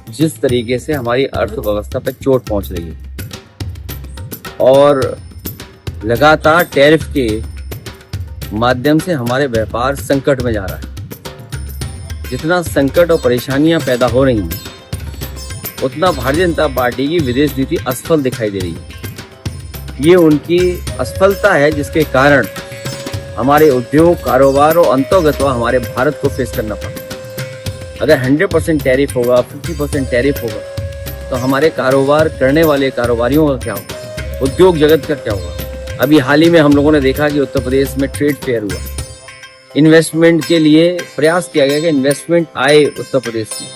जिस तरीके से हमारी अर्थव्यवस्था पर चोट पहुंच रही है और लगातार टैरिफ के माध्यम से हमारे व्यापार संकट में जा रहा है। जितना संकट और परेशानियां पैदा हो रही हैं, उतना भारतीय जनता पार्टी की विदेश नीति असफल दिखाई दे रही है। ये उनकी असफलता है जिसके कारण हमारे उद्योग, कारोबार और अंतर्गतवा हमारे भारत को फेस करना पड़ा। अगर 100% टैरिफ होगा, 50% टैरिफ होगा, तो हमारे कारोबार करने वाले कारोबारियों का क्या होगा, उद्योग जगत का क्या होगा। अभी हाल ही में हम लोगों ने देखा कि उत्तर प्रदेश में ट्रेड फेयर हुआ, इन्वेस्टमेंट के लिए प्रयास किया गया कि इन्वेस्टमेंट आए उत्तर प्रदेश में।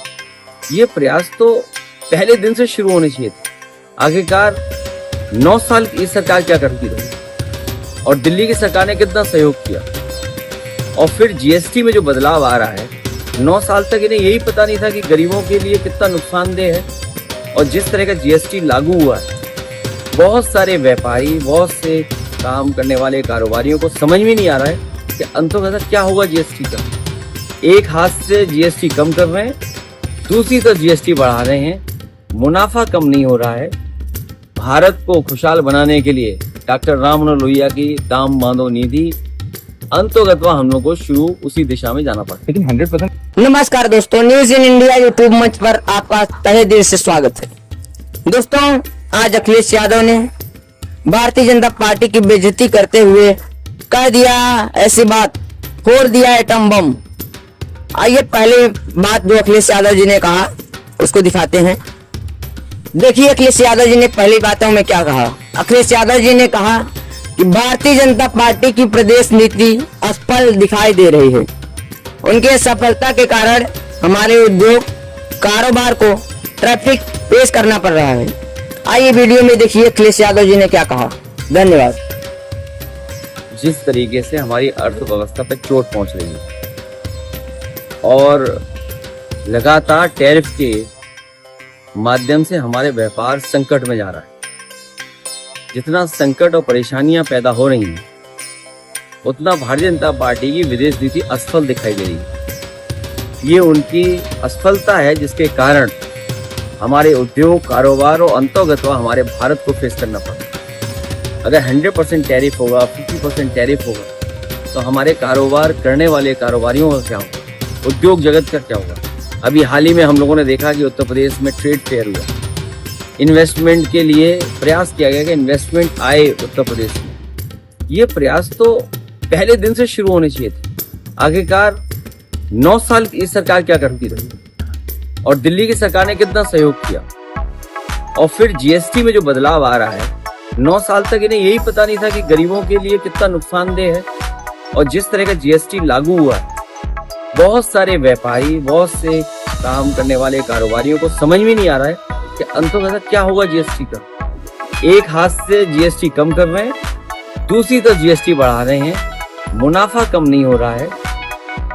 ये प्रयास तो पहले दिन से शुरू होने चाहिए थे। आखिरकार 9 साल की सरकार क्या करती रही और दिल्ली की सरकार ने कितना सहयोग किया। और फिर जीएसटी में जो बदलाव आ रहा है, 9 साल तक इन्हें यही पता नहीं था कि गरीबों के लिए कितना नुकसानदेह है। और जिस तरह का जीएसटी लागू हुआ है, बहुत सारे व्यापारी, बहुत से काम करने वाले कारोबारियों को समझ में नहीं आ रहा है कि अंततः क्या होगा जीएसटी का। एक हाथ से जीएसटी कम कर रहे हैं, दूसरी तरफ जीएसटी बढ़ा रहे हैं, मुनाफा कम नहीं हो रहा है। भारत को खुशहाल बनाने के लिए डॉक्टर राम मनोहर लोहिया की दाम बांधो निधि अंतर्गत हम लोग को शुरू उसी दिशा में जाना पड़ा, लेकिन 100%। नमस्कार दोस्तों, न्यूज इन इंडिया यूट्यूब मंच पर आपका तहे दिल से स्वागत है। दोस्तों, आज अखिलेश यादव ने भारतीय जनता पार्टी की बेइज्जती करते हुए कह दिया ऐसी बात, फोड़ दिया एटम बम। आइए पहले बात जो अखिलेश यादव जी ने कहा उसको दिखाते हैं। देखिए अखिलेश यादव जी ने पहली बातों में क्या कहा। अखिलेश यादव जी ने कहा कि भारतीय जनता पार्टी की प्रदेश नीति असफल दिखाई दे रही है। उनके सफलता के कारण हमारे उद्योग, कारोबार को ट्रैफिक फेस करना पड़ रहा है। आइए वीडियो में देखिए अखिलेश यादव जी ने क्या कहा। धन्यवाद। जिस तरीके से हमारी अर्थव्यवस्था पर चोट पहुंच रही है और लगातार टैरिफ के माध्यम से हमारे व्यापार संकट में जा रहा है। जितना संकट और परेशानियां पैदा हो रही हैं, उतना भारतीय जनता पार्टी की विदेश नीति असफल दिखाई दे रही है। ये उनकी असफलता है जिसके कारण हमारे उद्योग, कारोबार और अंतर्गतवा हमारे भारत को फेस करना पड़ा। अगर 100% टैरिफ होगा, 50% टैरिफ होगा, तो हमारे कारोबार करने वाले कारोबारियों का क्या होगा, उद्योग जगत का क्या होगा। अभी हाल ही में हम लोगों ने देखा कि उत्तर प्रदेश में ट्रेड फेयर हुआ, इन्वेस्टमेंट के लिए प्रयास किया गया कि इन्वेस्टमेंट आए उत्तर प्रदेश में। ये प्रयास तो पहले दिन से शुरू होने चाहिए थे। आखिरकार 9 साल की सरकार क्या करती रही और दिल्ली की सरकार ने कितना सहयोग किया। और फिर जीएसटी में जो बदलाव आ रहा है, 9 साल तक इन्हें यही पता नहीं था कि गरीबों के लिए कितना नुकसानदेह है। और जिस तरह का जीएसटी लागू हुआ है, बहुत सारे व्यापारी, बहुत से काम करने वाले कारोबारियों को समझ में नहीं आ रहा है कि अंततः क्या होगा जीएसटी का। एक हाथ से जीएसटी कम कर रहे हैं, दूसरी तरफ जीएसटी बढ़ा रहे हैं, मुनाफा कम नहीं हो रहा है।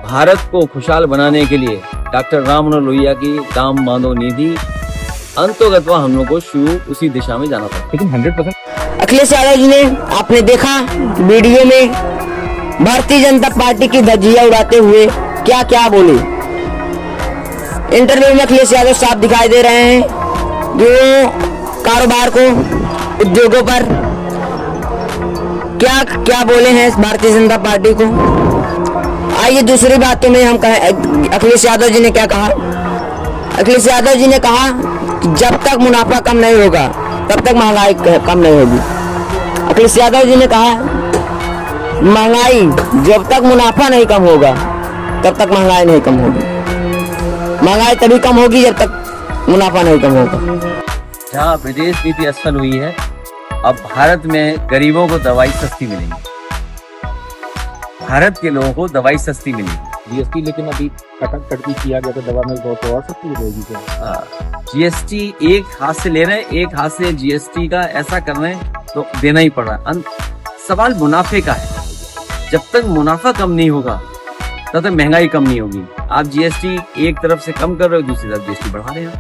भारत को खुशहाल बनाने के लिए डॉक्टर राम मनोहर लोहिया की दाम बांधो निधि अंतर्गत हम लोग को शुरू उसी दिशा में जाना पड़ा, लेकिन 100%। अखिलेश यादव जी ने, आपने देखा वीडियो में भारतीय जनता पार्टी की धज्जियां उड़ाते हुए क्या क्या बोले। इंटरव्यू में अखिलेश यादव साफ दिखाई दे रहे हैं जो कारोबार को, उद्योगों पर क्या क्या बोले हैं भारतीय जनता पार्टी को। आइए दूसरी बातों में हम कहें, अखिलेश यादव जी ने क्या कहा। अखिलेश यादव जी ने कहा कि जब तक मुनाफा कम नहीं होगा तब तक महंगाई कम नहीं होगी। अखिलेश यादव जी ने कहा महंगाई, जब तक मुनाफा नहीं कम होगा तब तक महंगाई नहीं कम होगी। महंगाई तभी कम होगी जब तक मुनाफा नहीं कम होगा। जहाँ विदेश नीति असफल हुई है, अब भारत में गरीबों को दवाई सस्ती मिलेगी, भारत के लोगों को दवाई सस्ती मिलेगी। जीएसटी लेकिन अभी कट भी किया गया, तो दवा में बहुत और सस्ती मिलेगी क्या? जीएसटी एक हाथ से ले रहे हैं, एक हाथ से जीएसटी का ऐसा कर रहे हैं तो देना ही पड़ रहा है। सवाल मुनाफे का है। जब तक मुनाफा कम नहीं होगा तब तक महंगाई कम नहीं होगी। आप जीएसटी एक तरफ से कम कर रहे हो, दूसरी तरफ जीएसटी बढ़ा रहे हो।